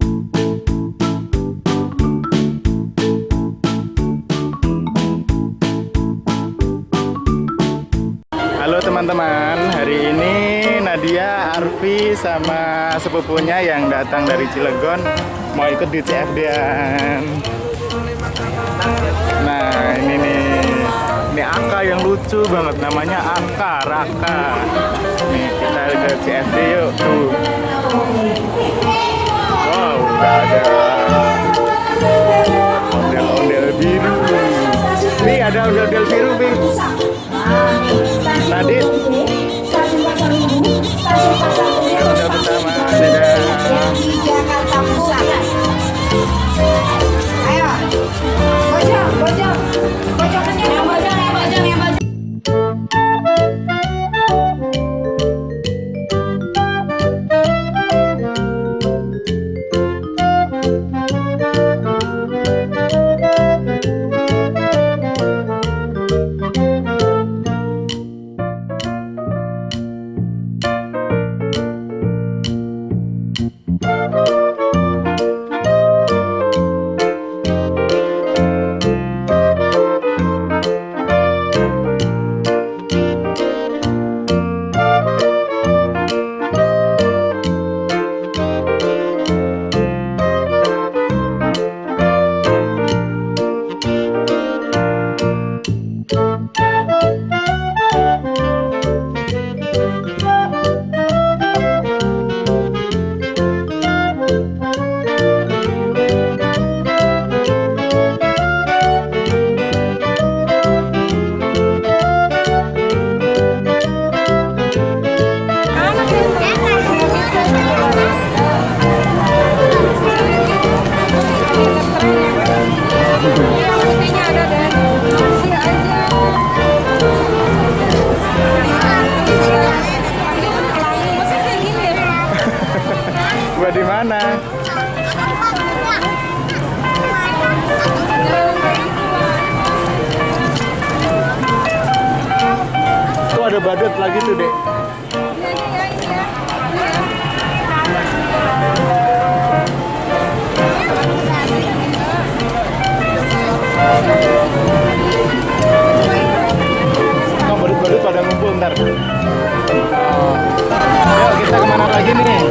Halo teman-teman, hari ini Nadia, Arfi, sama sepupunya yang datang dari Cilegon mau ikut di CFD-an. Nah ini nih, ini Aka yang lucu banget, namanya Aka, Raka. Nih kita ke CFD yuk, tuh. Wow, udah ada ondel-ondel biru. Nih ada ondel-ondel biru, Nih. Nadit, ondel pertama, dadah. Di Jakarta Pusat. Ayo, bojong, bojong, bojongannya yang bojong, yang bojong, yang bojong. Gua di mana? Tuh ada badut lagi tuh, Dek. Oh, badut-badut pada ngumpul ntar. Oh. Yuk kita kemana lagi nih?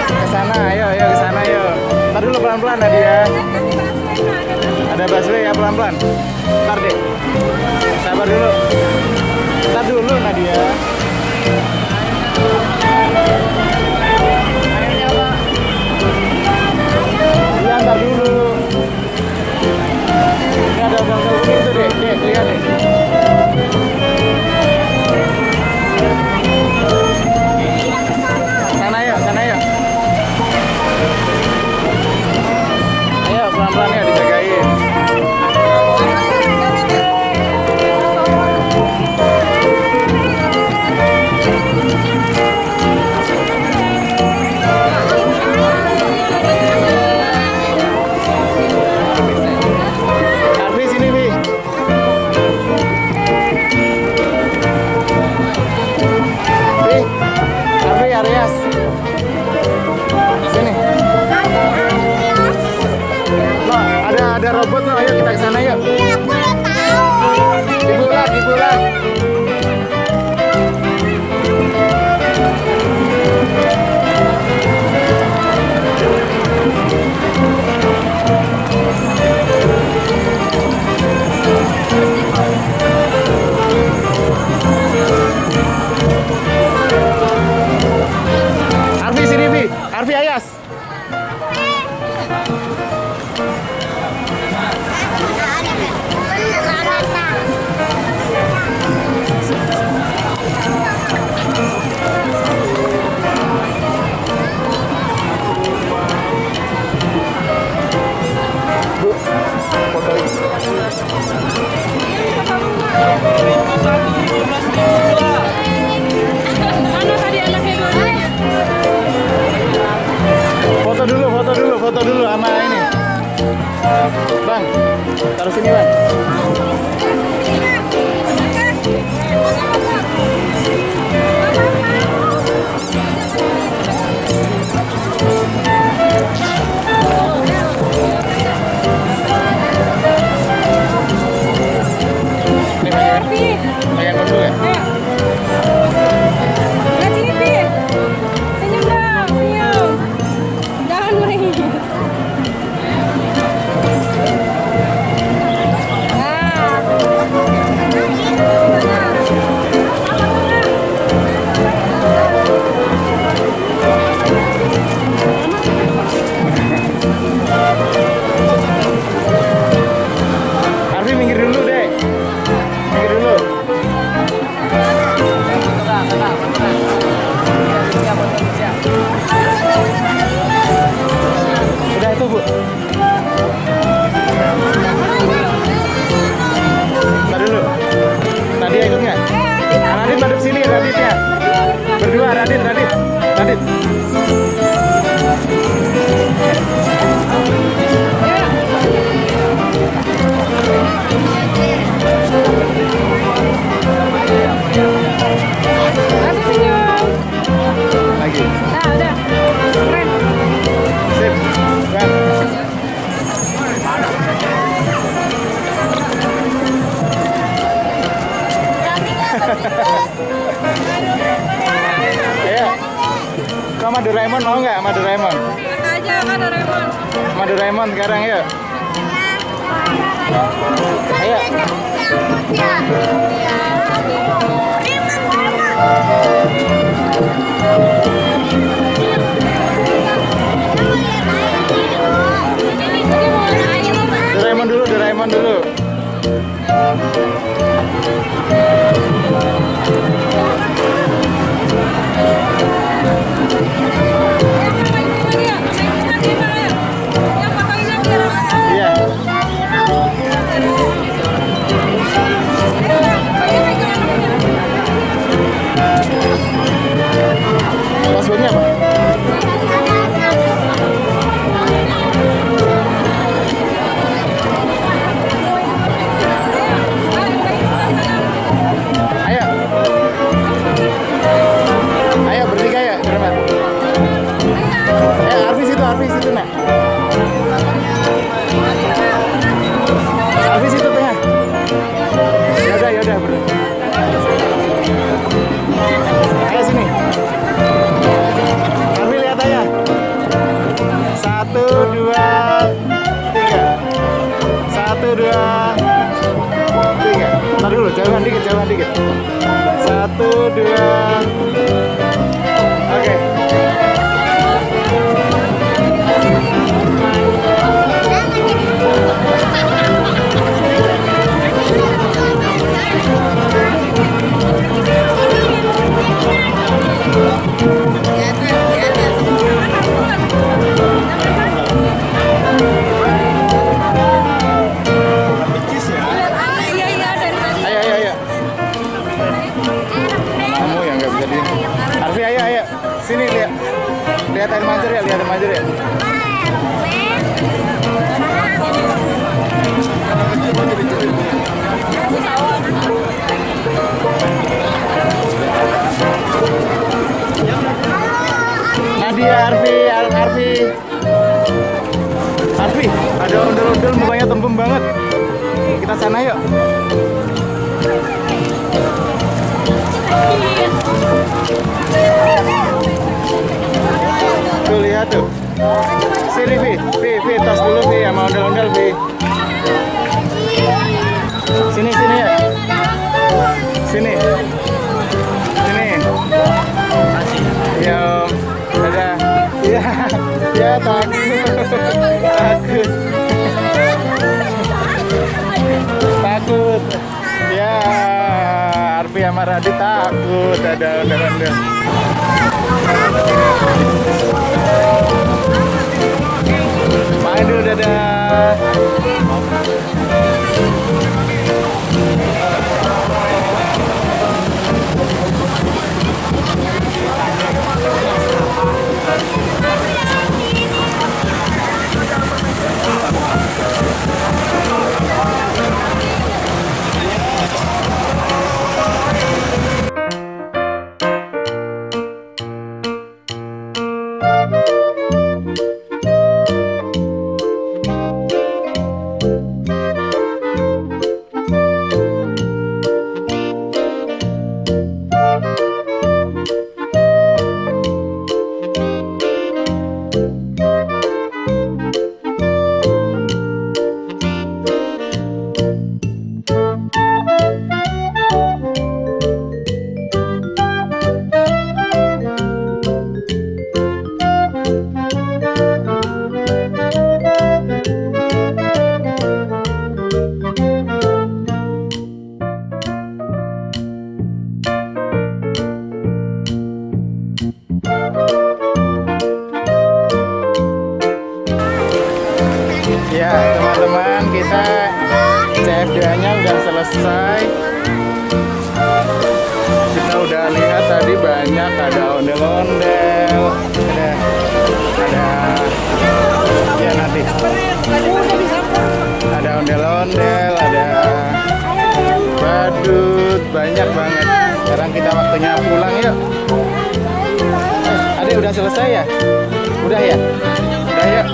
Ke sana, ayo ke sana, ayo. Ntar dulu pelan-pelan Nadia. Ada busway ya, pelan-pelan. Ntar deh. Sabar dulu. Ntar dulu Nadia. Iya, ntar dulu. Ini ada hotel kuning tuh, Dek. Dek, lihat deh. Sana yuk, sana yuk. Ayo pelan-pelan ya, dijagain. Arfi sini, Bi. Bi, Arfi, Arias. Sini. Loh, ada robot loh, ayo kita ke sana yuk. Dibulat, dibulat. Arfi sini, Bi. Arfi, Ayas. Bu, fotoin. Foto dulu sama ini. Bang, taruh sini, Bang. Bu. Ntar dulu. Nadia ikut nggak? Radit madep sini, Raditnya. Berdua, Radit. Kasih senyum. Lagi. Nah, udah. Keren. Sip. Kan. Ayo. Kau sama Doraemon mau nggak sama Doraemon? Aja kan Doraemon. Sama Doraemon sekarang yuk. Ayo. Doraemon dulu. Iya. Passwordnya apa? Ayo. Ayo bertiga ya, berapa? Arfi situ nak. Arfi situ tengah. Yaudah bro. Ayo sini. Arfi lihat aja. 1, 2, 3. 1, 2, 3. Ntar dulu, jauhan dikit. 1, 2. Oke. Ayo. Kamu yang nggak bisa di. Arfi, ayo. Sini lihat. Lihat air mancur ya. Nadia, Arfi, ada ondel-ondel mukanya tembem banget. Kita sana yuk. Tuh lihat tuh. Sini Vi, tos dulu Vi, sama ondel-ondel Vi. Sini ya. Sini. Ya, dadah. Ya takut. Ya, Arfi sama Radit takut ada ondel-ondel. Main dulu, dadah. Ya teman-teman, kita CFD-nya udah selesai. Kita udah lihat tadi banyak, ada ondel-ondel, ada ya nanti ada ondel-ondel, ada badut, banyak banget. Sekarang kita waktunya pulang yuk. Adek udah selesai ya? Udah ya? Udah yuk.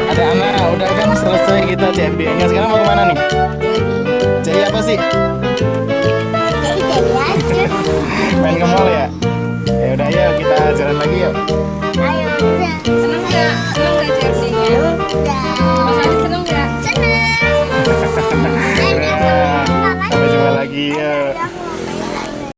Ada Ana, udah kan selesai kita CFD-nya. Sekarang mau kemana nih? Jadi apa sih? Main ke mall ya? Ya udah yuk, kita jalan lagi yuk.